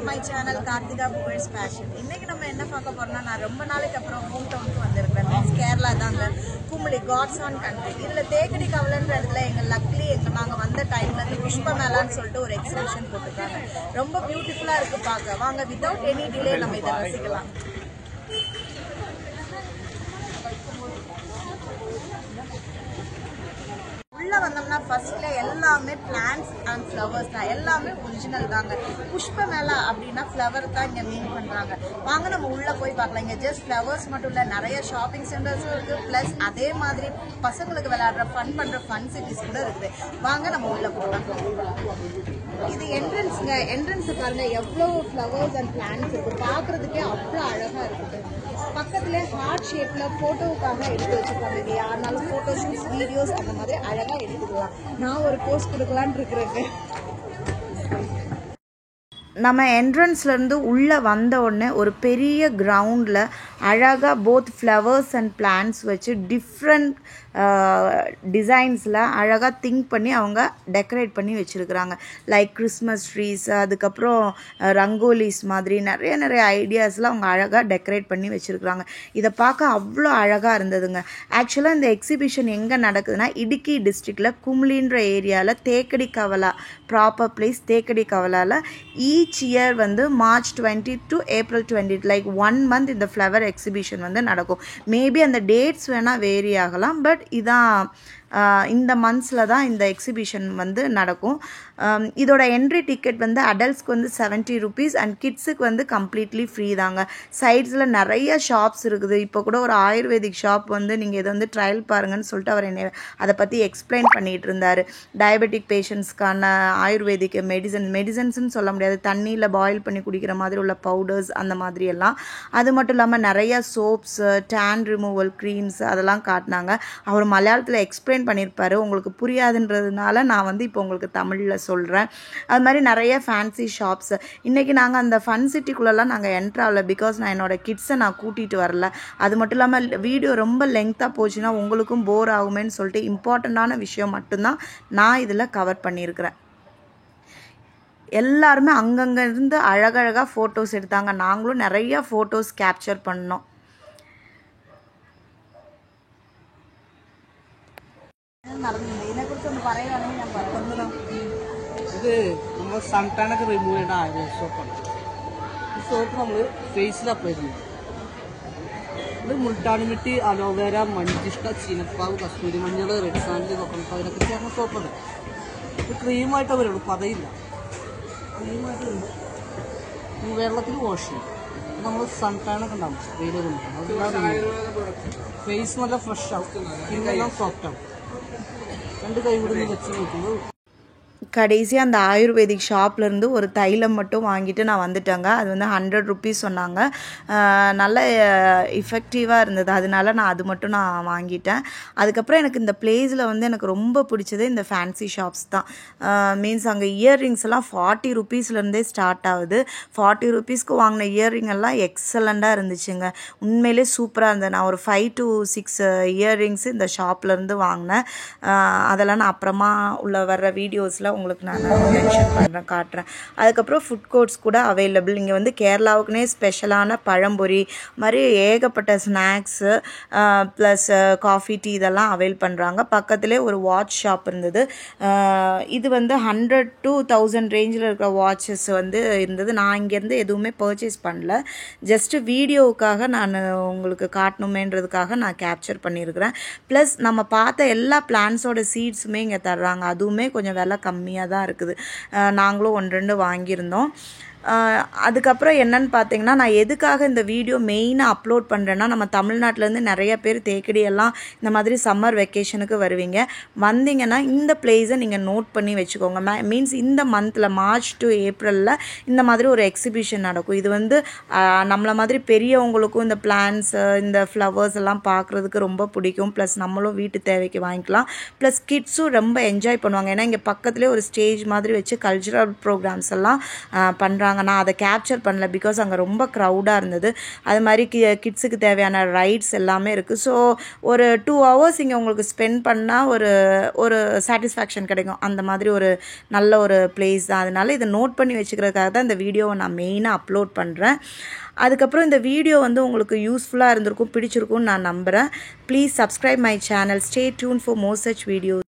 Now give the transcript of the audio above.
to my channel Karthika Bookers Fashion. இன்னைக்கு நம்ம என்ன பார்க்க போறோம்னா நான் ரொம்ப நாளைக்கு அப்புறம் ஹோம் டவுனுக்கு வந்திருக்கேன். மீன்ஸ் கேரளா தாங்க குமுளி காட்ஸ் ஆன் கண்ட்ரி. இதுல தேக்கடி கவலன்ற இடத்துல எங்க லக்லி நாங்க வந்த டைம்ல இருந்து புஷ்ப மேளான்னு சொல்லிட்டு ஒரு எக்ஸிபிஷன் போட்டுருக்காங்க. ரொம்ப பியூட்டிஃபுல்லா இருக்கு பார்க்க. வாங்க வித்வுட் எனி டிலே நம்ம இதை ரசிக்கலாம். உள்ள வந்தோம்னா ஃபர்ஸ்ட்ல எல்லாமே பிளான்ட்ஸ் அண்ட் ஃப்ளவர்ஸ் தான். எல்லாமே ஒரிஜினல் தாங்க. புஷ்ப மேளா அப்படின்னா ஃப்ளவர் தான் இங்க மீன் பண்றாங்க. வாங்க நம்ம உள்ள போய் பார்க்கலாம். இங்க ஜஸ்ட் ஃப்ளவர்ஸ் மட்டும் இல்ல, நிறைய ஷாப்பிங் சென்டர்ஸும் இருக்கு. பிளஸ் அதே மாதிரி பசங்களுக்கு விளையாடுற ஃபன் பண்ற ஃபன் சிட்டிஸ் கூட இருக்குது. வாங்க நம்ம உள்ள போகலாம். இது என்ட்ரன்ஸ்ங்க. என்ட்ரன்ஸ் பாருங்க எவ்வளவு ஃப்ளவர்ஸ் அண்ட் பிளான்ட்ஸ் இருக்கு. பாக்குறதுக்கே அவ்வளவு அழகா இருக்குது. பக்கத்துல ஹார்ட் ஷேப்ல போட்டோவுக்காக எடுத்து வச்சிருக்காங்க. யாருனாலும் போட்டோ ஷூட்ஸ் வீடியோஸ் அந்த மாதிரி அழகா எடுத்துக்கலாம். நான் ஒரு போஸ்ட் கொடுக்கலான்னு இருக்கிறேன். நம்ம என்ட்ரன்ஸ்லேருந்து உள்ளே வந்த உடனே ஒரு பெரிய கிரவுண்டில் அழகாக போத் ஃப்ளவர்ஸ் அண்ட் பிளான்ட்ஸ் வச்சு டிஃப்ரெண்ட் டிசைன்ஸில் அழகாக திங்க் பண்ணி அவங்க டெக்கரேட் பண்ணி வச்சுருக்குறாங்க. லைக் கிறிஸ்மஸ் ட்ரீஸ், அதுக்கப்புறம் ரங்கோலிஸ் மாதிரி நிறைய ஐடியாஸ்லாம் அவங்க அழகாக டெக்கரேட் பண்ணி வச்சுருக்குறாங்க. இதை பார்க்க அவ்வளோ அழகாக இருந்ததுங்க. ஆக்சுவலாக இந்த எக்ஸிபிஷன் எங்கே நடக்குதுன்னா இடுக்கி டிஸ்ட்ரிக்டில் கும்ளின்ற ஏரியாவில் தேக்கடி கவலா ப்ராப்பர் பிளேஸ் தேக்கடி கவலாவில் ஈச் இயர் வந்து March 20 to April 20 like 1 month இந்த ஃப்ளவர் எக்ஸிபிஷன் வந்து நடக்கும். மேபி அந்த டேட்ஸ் வேணால் வேரி ஆகலாம். பட் இதான் இந்த மந்த்ஸில் தான் இந்த எக்ஸிபிஷன் வந்து நடக்கும். இதோட என்ட்ரி டிக்கெட் வந்து அடல்ட்ஸ்க்கு வந்து 70 rupees அண்ட் கிட்ஸுக்கு வந்து கம்ப்ளீட்லி ஃப்ரீ தாங்க. சைட்ஸில் நிறைய ஷாப்ஸ் இருக்குது. இப்போ கூட ஒரு ஆயுர்வேதிக் ஷாப் வந்து நீங்கள் இதை வந்து ட்ரையல் பாருங்கன்னு சொல்லிட்டு அவர் என்னை அதை பற்றி எக்ஸ்பிளைன் பண்ணிகிட்டு இருந்தார். டயபெட்டிக் பேஷண்ட்ஸ்க்கான ஆயுர்வேதிக் மெடிசன்ஸ்ன்னு சொல்ல முடியாது, தண்ணியில் பாயில் பண்ணி குடிக்கிற மாதிரி உள்ள பவுடர்ஸ் அந்த மாதிரி எல்லாம். அது மட்டும் இல்லாமல் நிறைய சோப்ஸ், டேன் ரிமூவல் க்ரீம்ஸ் அதெல்லாம் காட்டினாங்க. அவர் மலையாளத்தில் எக்ஸ்பிளைன் பண்ணியிருப்பாரு. உங்களுக்கு புரியாதுன்றதுனால நான் வந்து இப்போ உங்களுக்கு தமிழில் சொல்கிறேன். அது மாதிரி நிறைய ஃபேன்சி ஷாப்ஸ். இன்றைக்கி நாங்கள் அந்த ஃபன் சிட்டிக்குள்ளெல்லாம் நாங்கள் என்ட்ரு ஆகல. பிகாஸ் நான் என்னோடய கிட்ஸை நான் கூட்டிகிட்டு வரல. அது மட்டும் இல்லாமல் வீடியோ ரொம்ப லெங்க்த்தாக போச்சுன்னா உங்களுக்கும் போர் ஆகுமேன்னு சொல்லிட்டு இம்பார்ட்டண்ட்டான விஷயம் மட்டும்தான் நான் இதில் கவர் பண்ணியிருக்கிறேன். எல்லாருமே அங்கங்கே இருந்து அழகழகாக ஃபோட்டோஸ் எடுத்தாங்க. நாங்களும் நிறைய ஃபோட்டோஸ் கேப்சர் பண்ணோம். ഇത് നമ്മൾ സൺടാനൊക്കെ റിമൂവ് ചെയ്യേണ്ട ആയുർവേദ സോപ്പാണ്. ഈ സോപ്പ് നമ്മൾ ഫേസിൽ അപ്ലൈ ചെയ്യും. ഇത് മുൾട്ടാണി മിട്ടി, അലോവേര, മഞ്ചിഷ്ട, ചീനപ്പാവ്, കസ്തൂരി മഞ്ഞൾ, റെഡ് സാൻഡ്, കൊക്കോണട്ട് അതിനൊക്കെ ചേർന്ന സോപ്പാണ്. ഇത് ക്രീമായിട്ട് വരുള്ളൂ, പതയില്ല. ക്രീമായിട്ട് വരുമ്പോൾ വെള്ളത്തിൽ വാഷ് ചെയ്യും. നമ്മൾ സൺടാനൊക്കെ ഉണ്ടാവും വെയിലൊക്കെ ഫേസ് നല്ല ഫ്രഷ് ആവും, സ്കിന്നെല്ലാം സോഫ്റ്റ് ആവും. രണ്ട് കൈ വിടുന്ന് വെച്ച് നോക്കുമ്പോൾ கடைசியாக அந்த ஆயுர்வேதிக் ஷாப்லேருந்து ஒரு தைலம் மட்டும் வாங்கிட்டு நான் வந்துட்டேங்க. அது வந்து 100 rupees சொன்னாங்க. நல்ல எஃபெக்டிவாக இருந்தது. அதனால நான் அது மட்டும் நான் வாங்கிட்டேன். அதுக்கப்புறம் எனக்கு இந்த பிளேஸில் வந்து எனக்கு ரொம்ப பிடிச்சது இந்த ஃபேன்சி ஷாப்ஸ் தான். மீன்ஸ் அங்கே இயர்ரிங்ஸ் எல்லாம் 40 rupeesலேருந்தே ஸ்டார்ட் ஆகுது. 40 rupeesக்கு வாங்கின இயர்ரிங் எல்லாம் எக்ஸலண்ட்டாக இருந்துச்சுங்க. உண்மையிலே சூப்பராக இருந்தது. நான் ஒரு 5 to 6 இயர்ரிங்ஸ் இந்த ஷாப்லேருந்து வாங்கினேன். அதெல்லாம் நான் அப்புறமா உள்ள வர்ற வீடியோஸில் உங்களுக்கு நான் மென்ஷன் பண்ணுறேன், காட்டுறேன். அதுக்கப்புறம் ஃபுட் கோர்ட்ஸ் கூட அவைலபிள். இங்கே வந்து கேரளாவுக்குனே ஸ்பெஷலான பழம்பொரி மாதிரி ஏகப்பட்ட ஸ்நாக்ஸு ப்ளஸ் காஃபி, டீ இதெல்லாம் அவைல் பண்ணுறாங்க. பக்கத்துலேயே ஒரு வாட்ச் ஷாப் இருந்தது. இது வந்து 100 to 1000 ரேஞ்சில் இருக்கிற வாட்சஸ் வந்து இருந்தது. நான் இங்கேருந்து எதுவுமே பர்ச்சேஸ் பண்ணல. ஜஸ்ட்டு வீடியோவுக்காக நான் உங்களுக்கு காட்டணுமேன்றதுக்காக நான் கேப்சர் பண்ணியிருக்கிறேன். ப்ளஸ் நம்ம பார்த்த எல்லா பிளான்ஸோட சீட்ஸுமே இங்கே தர்றாங்க. அதுவுமே கொஞ்சம் விலை கம்மியாக தான் இருக்குது. நாங்களும் 1-2 வாங்கியிருந்தோம். அதுக்கப்புறம் என்னன்னு பார்த்தீங்கன்னா, நான் எதுக்காக இந்த வீடியோ மெயினாக அப்லோட் பண்ணுறேன்னா, நம்ம தமிழ்நாட்டிலேருந்து நிறைய பேர் தேக்கடியெல்லாம் இந்த மாதிரி சம்மர் வெக்கேஷனுக்கு வருவீங்க. வந்தீங்கன்னா இந்த பிளேஸை நீங்கள் நோட் பண்ணி வச்சுக்கோங்க. மீன்ஸ் இந்த மந்தில் மார்ச் டு ஏப்ரலில் இந்த மாதிரி ஒரு எக்ஸிபிஷன் நடக்கும். இது வந்து நம்மளை மாதிரி பெரியவங்களுக்கும் இந்த பிளான்ஸ், இந்த ஃப்ளவர்ஸ் எல்லாம் பார்க்குறதுக்கு ரொம்ப பிடிக்கும். ப்ளஸ் நம்மளும் வீட்டு தேவைக்கு வாங்கிக்கலாம். ப்ளஸ் கிட்ஸும் ரொம்ப என்ஜாய் பண்ணுவாங்க. ஏன்னா இங்கே பக்கத்துலேயே ஒரு ஸ்டேஜ் மாதிரி வச்சு கல்ச்சுரல் ப்ரோக்ராம்ஸ் எல்லாம் பண்ணுறாங்க. பண்ணுறாங்க. நான் அதை கேப்சர் பண்ணல, பிகாஸ் அங்கே ரொம்ப க்ரௌடாக இருந்தது. அது மாதிரி கிட்ஸுக்கு தேவையான ரைட்ஸ் எல்லாமே இருக்குது. ஸோ ஒரு 2 hours இங்கே உங்களுக்கு ஸ்பெண்ட் பண்ணால் ஒரு சாட்டிஸ்ஃபேக்ஷன் கிடைக்கும். அந்த மாதிரி ஒரு நல்ல ஒரு பிளேஸ் தான். அதனால இதை நோட் பண்ணி வச்சுக்கிறதுக்காக தான் இந்த வீடியோவை நான் மெயினாக அப்லோட் பண்ணுறேன். அதுக்கப்புறம் இந்த வீடியோ வந்து உங்களுக்கு யூஸ்ஃபுல்லாக இருந்திருக்கும், பிடிச்சிருக்கும்னு நான் நம்புகிறேன். Please subscribe my channel. Stay tune for more such videos.